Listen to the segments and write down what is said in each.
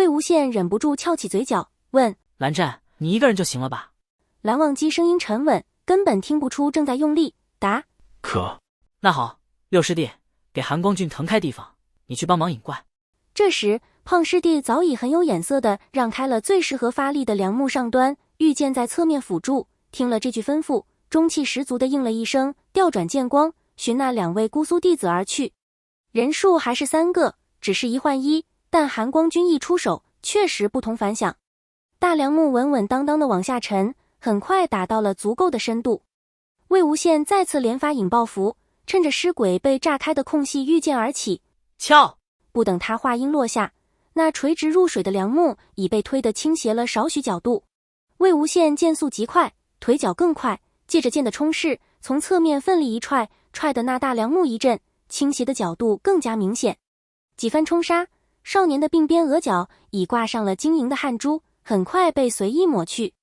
魏无羡忍不住翘起嘴角，问：蓝湛，你一个人就行了吧？蓝忘机声音沉稳，根本听不出正在用力，答：可。那好，六师弟，给韩光俊腾开地方，你去帮忙引怪。这时胖师弟早已很有眼色地让开了最适合发力的梁木上端，御剑在侧面辅助。听了这句吩咐，中气十足地应了一声，调转剑光，寻那2位姑苏弟子而去。人数还是3个，只是1换1，但韩光君一出手，确实不同凡响。大梁木稳稳当当地往下沉，很快打到了足够的深度。魏无羡再次连发引爆符，趁着尸鬼被炸开的空隙御剑而起，敲！不等他话音落下，那垂直入水的梁木已被推得倾斜了少许角度。魏无羡剑速极快，腿脚更快，借着剑的冲势，从侧面奋力一踹，踹得那大梁木一震，倾斜的角度更加明显。几番冲杀，少年的鬓边额角已挂上了晶莹的汗珠，很快被随意抹去。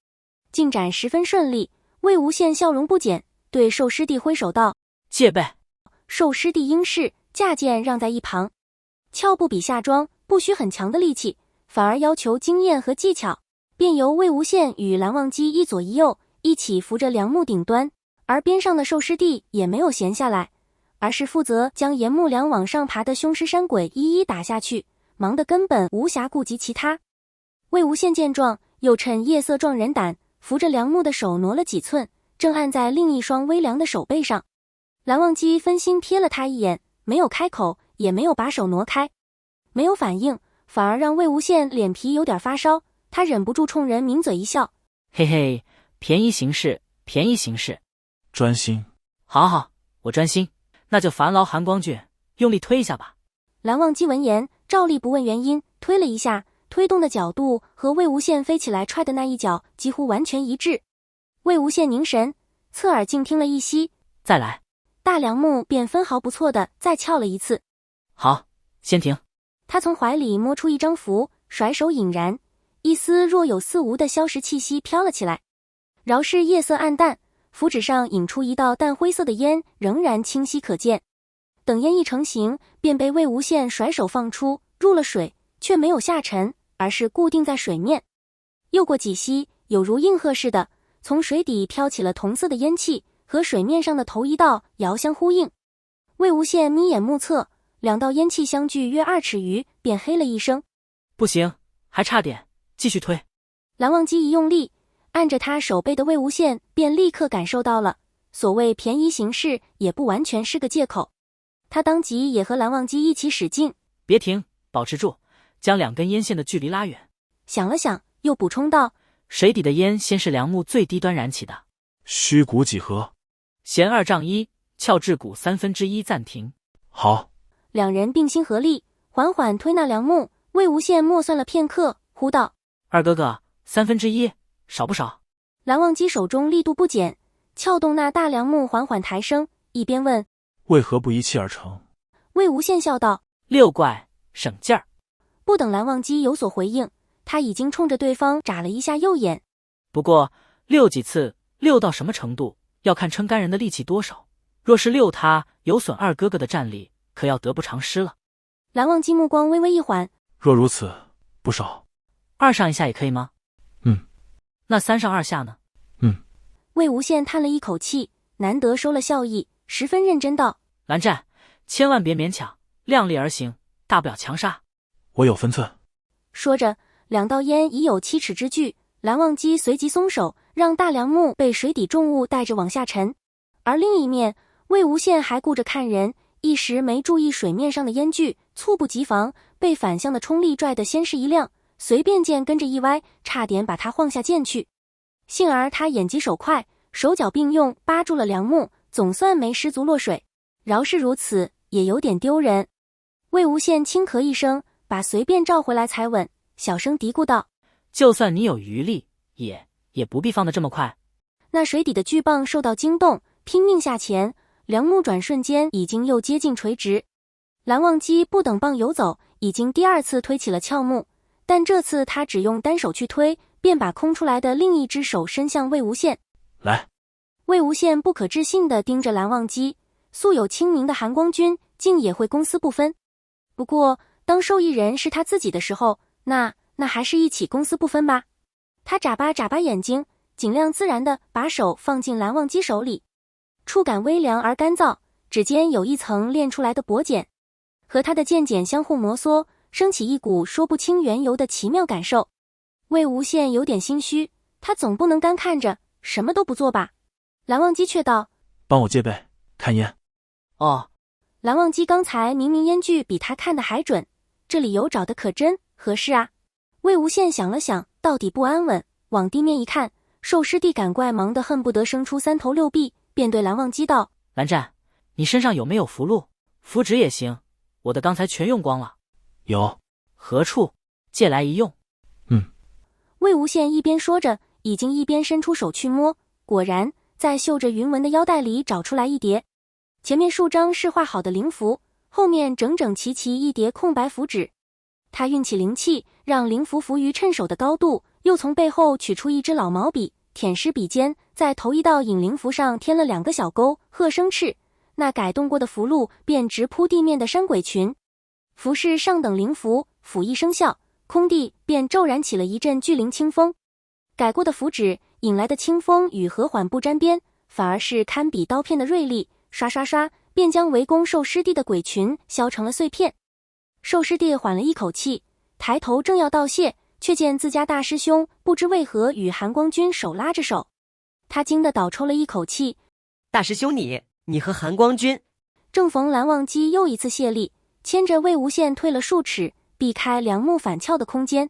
进展十分顺利，魏无羡笑容不减，对寿师弟挥手道：戒备。寿师弟应是，架剑让在一旁。俏不比夏装，不需很强的力气，反而要求经验和技巧，便由魏无羡与蓝忘机一左一右一起扶着梁木顶端，而边上的寿师弟也没有闲下来，而是负责将沿木梁往上爬的凶尸山鬼一一打下去，忙得根本无暇顾及其他。魏无羡见状，又趁夜色壮人胆，扶着梁木的手挪了几寸，正按在另一双微凉的手背上。蓝忘机分心瞥了他一眼，没有开口，也没有把手挪开，没有反应，反而让魏无羡脸皮有点发烧。他忍不住冲人抿嘴一笑：嘿嘿，便宜行事，便宜行事。专心。好好，我专心，那就烦劳韩光俊用力推一下吧。蓝忘机闻言，照例不问原因，推了一下，推动的角度和魏无羡飞起来踹的那一脚几乎完全一致。魏无羡凝神，侧耳静听了一息，再来。大梁木便分毫不错的再撬了一次。好，先停。他从怀里摸出一张符，甩手引燃，一丝若有似无的消食气息飘了起来。饶是夜色暗淡，符纸上引出一道淡灰色的烟仍然清晰可见。等烟一成型，便被魏无羡甩手放出，入了水，却没有下沉，而是固定在水面。又过几息，有如应和似的，从水底飘起了同色的烟气，和水面上的头一道遥相呼应。魏无羡眯眼目测，2道烟气相距约2尺余，便嘿了一声：不行，还差点，继续推。蓝忘机一用力，按着他手背的魏无羡便立刻感受到了，所谓便宜行事也不完全是个借口。他当即也和蓝忘机一起使劲：别停，保持住，将2根烟线的距离拉远。想了想，又补充道：水底的烟先是梁木最低端燃起的，虚骨几何？弦2丈1，鞘至骨1/3，暂停。好。2人并心合力，缓缓推那梁木。魏无羡默算了片刻，呼道：二哥哥，1/3，少不少？蓝忘机手中力度不减，撬动那大梁木缓缓抬升，一边问：为何不一气而成？魏无羡笑道：6怪，省劲儿。不等蓝忘机有所回应，他已经冲着对方眨了一下右眼。不过6几次，6到什么程度，要看撑杆人的力气多少。若是6他有损二哥哥的战力，可要得不偿失了。蓝忘机目光微微一缓：若如此，不少。2上1下也可以吗？那3上2下呢？魏无羡叹了一口气，难得收了笑意，十分认真道：蓝湛，千万别勉强，量力而行，大不了强杀。我有分寸。说着，2道烟已有7尺之距，蓝忘机随即松手，让大梁木被水底重物带着往下沉。而另一面，魏无羡还顾着看人，一时没注意水面上的烟距，猝不及防，被反向的冲力拽得先是一亮，随便剑跟着一歪，差点把他晃下剑去。幸而他眼疾手快，手脚并用扒住了梁木，总算没失足落水。饶是如此，也有点丢人。魏无羡轻咳一声，把随便照回来才稳，小声嘀咕道：就算你有余力，也不必放得这么快。那水底的巨蚌受到惊动，拼命下潜，梁木转瞬间已经又接近垂直。蓝忘机不等蚌游走，已经第2次推起了撬木，但这次他只用单手去推，便把空出来的另一只手伸向魏无羡。来。魏無羡不可置信地盯着蓝忘机，素有清明的韩光君竟也会公私不分。不过当受益人是他自己的时候，那那还是一起公私不分吧。他眨巴眨巴眼睛，尽量自然地把手放进蓝忘机手里，触感微凉而干燥，指尖有一层练出来的薄茧，和他的剑茧相互摩挲，升起一股说不清缘由的奇妙感受。魏无羡有点心虚，他总不能干看着什么都不做吧。蓝忘机却道：帮我戒备，看烟。哦。蓝忘机刚才明明烟具比他看的还准，这理由找得可真合适啊。魏无羡想了想，到底不安稳，往地面一看，兽师弟赶怪忙得恨不得生出三头六臂，便对蓝忘机道：蓝湛，你身上有没有符箓？符纸也行，我的刚才全用光了。有。何处？借来一用。魏无羡一边说着，已经一边伸出手去摸，果然在绣着云纹的腰带里找出来一叠，前面数张是画好的灵符，后面整整齐齐一叠空白符纸。他运起灵气，让灵符浮于趁手的高度，又从背后取出一支老毛笔，舔湿笔尖，在头一道引灵符上添了2个小钩，鹤生翅，那改动过的符箓便直扑地面的山鬼群。符是上等灵符，符一生效，空地便骤然起了一阵巨灵清风。改过的符纸引来的清风与和缓不沾边，反而是堪比刀片的锐利，刷刷刷便将围攻兽师弟的鬼群削成了碎片。兽师弟缓了一口气，抬头正要道谢，却见自家大师兄不知为何与寒光君手拉着手，他惊得倒抽了一口气。大师兄你和寒光君。正逢蓝忘机又一次泄力，牵着魏无羡退了数尺，避开梁木反翘的空间。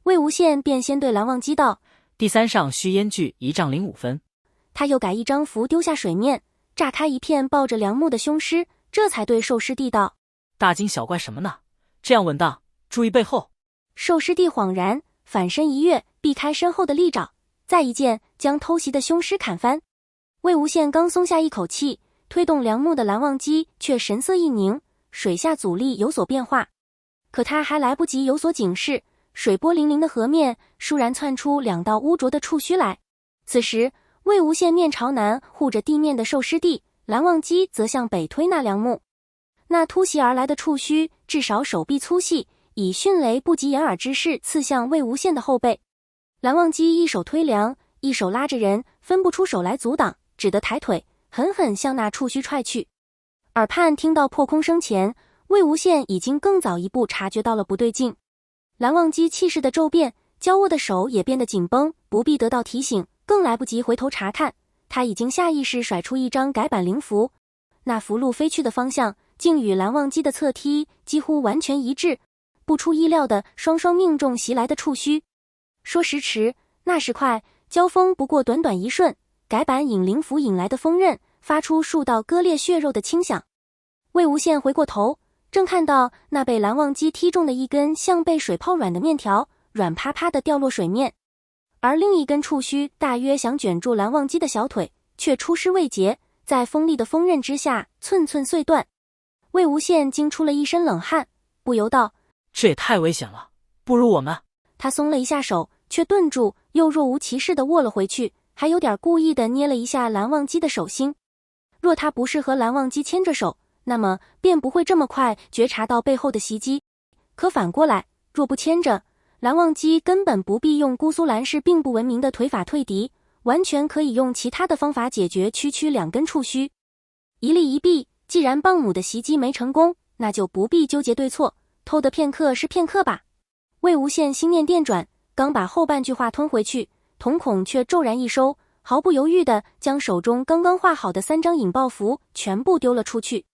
魏无羡便先对蓝忘机道：第三上需烟具1丈05分。他又改一张符丢下水面，炸开一片抱着梁木的凶尸，这才对兽师弟道：大惊小怪什么呢？这样稳当，注意背后。兽师弟恍然，反身一跃，避开身后的利爪，再一剑将偷袭的凶尸砍翻。魏无羡刚松下一口气，推动梁木的蓝忘机却神色一凝，水下阻力有所变化。可他还来不及有所警示，水波粼粼的河面倏然窜出2道污浊的触须来。此时魏无羡面朝南护着地面的兽师弟，蓝忘机则向北推那梁木。那突袭而来的触须至少手臂粗细，以迅雷不及掩耳之势刺向魏无羡的后背。蓝忘机一手推梁，一手拉着人，分不出手来阻挡，只得抬腿狠狠向那触须踹去。耳畔听到破空声前，魏无羡已经更早一步察觉到了不对劲。蓝忘机气势的骤变，交握的手也变得紧绷，不必得到提醒，更来不及回头查看，他已经下意识甩出一张改版灵符。那符箓飞去的方向竟与蓝忘机的侧踢几乎完全一致，不出意料的双双命中袭来的触须。说时迟，那时快，交锋不过短短一瞬，改版引灵符引来的锋刃发出数道割裂血肉的轻响。魏无羡回过头，正看到那被蓝忘机踢中的一根像被水泡软的面条，软趴趴的掉落水面，而另一根触须大约想卷住蓝忘机的小腿，却出师未捷，在锋利的锋刃之下寸寸碎断。魏无羡惊出了一身冷汗，不由道：这也太危险了，不如我们……他松了一下手，却顿住，又若无其事地握了回去，还有点故意地捏了一下蓝忘机的手心。若他不是和蓝忘机牵着手，那么便不会这么快觉察到背后的袭击。可反过来，若不牵着，蓝忘机根本不必用姑苏蓝氏并不文明的腿法退敌，完全可以用其他的方法解决区区2根触须。一利一弊，既然蚌母的袭击没成功，那就不必纠结对错，偷得片刻是片刻吧。魏无羡心念电转，刚把后半句话吞回去，瞳孔却骤然一收，毫不犹豫地将手中刚刚画好的3张引爆符全部丢了出去。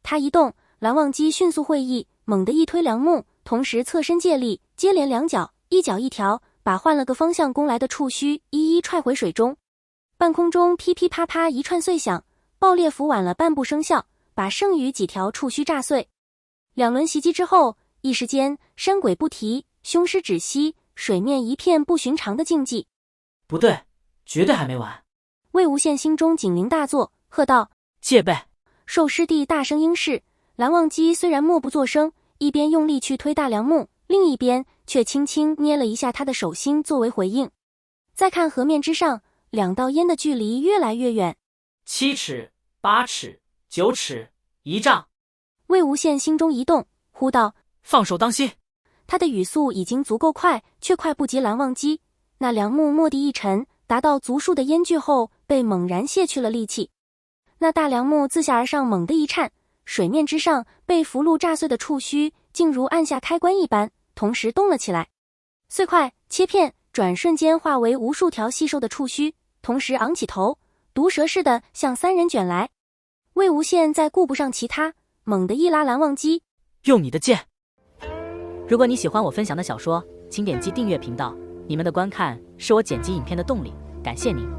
他一动，蓝忘机迅速会意，猛地一推梁木，同时侧身借力，接连2脚，一脚一条，把换了个方向攻来的触须一一踹回水中。半空中噼噼啪啪一串碎响，爆裂符晚了半步生效，把剩余几条触须炸碎。2轮袭击之后，一时间山鬼不提，凶尸止息，水面一片不寻常的静寂。不对，绝对还没完！魏无羡心中警铃大作，喝道：戒备！兽师弟大声应是。蓝忘机虽然默不作声，一边用力去推大梁木，另一边却轻轻捏了一下他的手心作为回应。再看河面之上，2道烟的距离越来越远，7尺、8尺、9尺、1丈。魏无羡心中一动，呼道：放手当心！他的语速已经足够快，却快不及蓝忘机。那梁木蓦地一沉，达到足数的烟距后，被猛然卸去了力气。那大梁木自下而上猛地一颤，水面之上被符箓炸碎的触须，竟如按下开关一般，同时动了起来。碎块、切片，转瞬间化为无数条细瘦的触须，同时昂起头，毒蛇似的向三人卷来。魏无羡再顾不上其他，猛地一拉蓝忘机，用你的剑。如果你喜欢我分享的小说，请点击订阅频道，你们的观看是我剪辑影片的动力，感谢您。